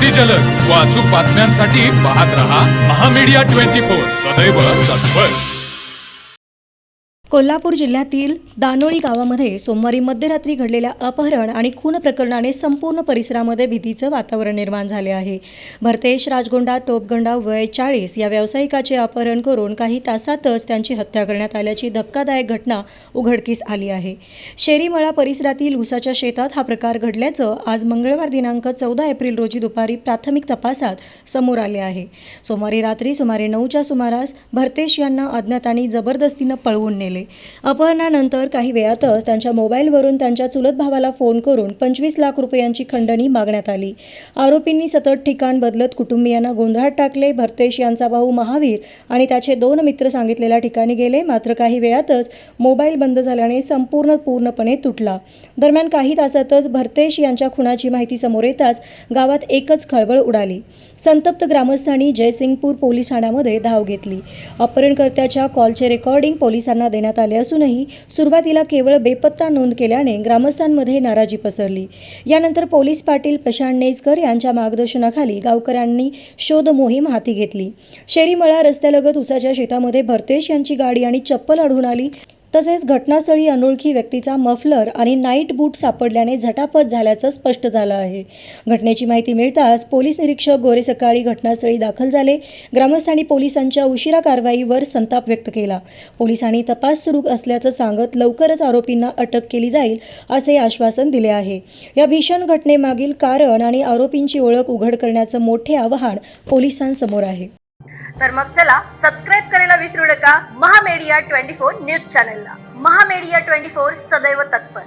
अति जलद व अचूक बातम्यांसाठी पाहत रहा महामीडिया 24 सदैव तत्पर। कोल्हापूर जिल्ह्यातील दानोळी गावामध्ये सोमवारी मध्यरात्री घडलेल्या अपहरण आणि खून प्रकरणाने संपूर्ण परिसरामध्ये भीतीचं वातावरण निर्माण झाले आहे। भरतेश राजगोंडा टोपगोंडा वय 40 या व्यावसायिकाचे अपहरण करून काही तासातच त्यांची हत्या करण्यात आल्याची धक्कादायक घटना उघडकीस आली आहे। शेरीमळा परिसरातील ऊसाच्या शेतात हा प्रकार घडल्याचं आज मंगळवार दिनांक 14 एप्रिल रोजी दुपारी प्राथमिक तपासात समोर आले आहे। सोमवारी रात्री सुमारे 9च्या सुमारास भरतेश यांना अज्ञातांनी जबरदस्तीने पळवून नेले। अपहरणानंतर काही वेळातच त्यांच्या मोबाईलवरून त्यांच्या चुलत भावाला फोन करून 25 लाख रुपयांची खंडणी मागण्यात आली। आरोपींनी सतत ठिकाण बदलत कुटुंबियांना गोंधळात टाकले। भरतेश यांचा भाऊ महावीर आणि त्याचे 2 मित्र सांगितलेल्या ठिकाणी गेले, मात्र काही वेळातच मोबाईल बंद झाल्याने पूर्णपणे तुटला। दरम्यान काही तासातच भरतेश यांच्या खुनाची माहिती समोर येताच गावात एकच खळबळ उडाली। संतप्त ग्रामस्थांनी जयसिंगपूर पोलीस ठाण्यामध्ये धाव घेतली। अपहरणकर्त्याच्या कॉलचे रेकॉर्डिंग पोलिसांना देण्यात आले असूनही सुरुवातीला केवळ बेपत्ता नोंद केल्याने ग्रामस्थांमध्ये नाराजी पसरली। यानंतर पोलीस पाटील प्रशांत नेजकर यांच्या मार्गदर्शनाखाली गावकऱ्यांनी शोध मोहीम हाती घेतली। शेरीमळा रस्त्यालगत ऊसाच्या शेतामध्ये भरतेश यांची गाडी आणि चप्पल आढळून आली। तसेच घटनास्थळी अनोळखी व्यक्तीचा मफलर आणि नाईट बूट सापडल्याने झटापट झाल्याचं स्पष्ट झालं आहे। घटनेची माहिती मिळताच पोलीस निरीक्षक गोरे सकाळी घटनास्थळी दाखल झाले। ग्रामस्थांनी पोलिसांच्या उशिरा कारवाईवर संताप व्यक्त केला। पोलिसांनी तपास सुरू असल्याचं सांगत लवकरच आरोपींना अटक केली जाईल असे आश्वासन दिले आहे। या भीषण घटनेमागील कारण आणि आरोपींची ओळख उघड करण्याचं मोठे आव्हान पोलिसांसमोर आहे। तर मग चला सबस्क्राईब करायला विसरू नका महामीडिया 24 न्यूज चॅनलला। महामीडिया 24 सदैव तत्पर।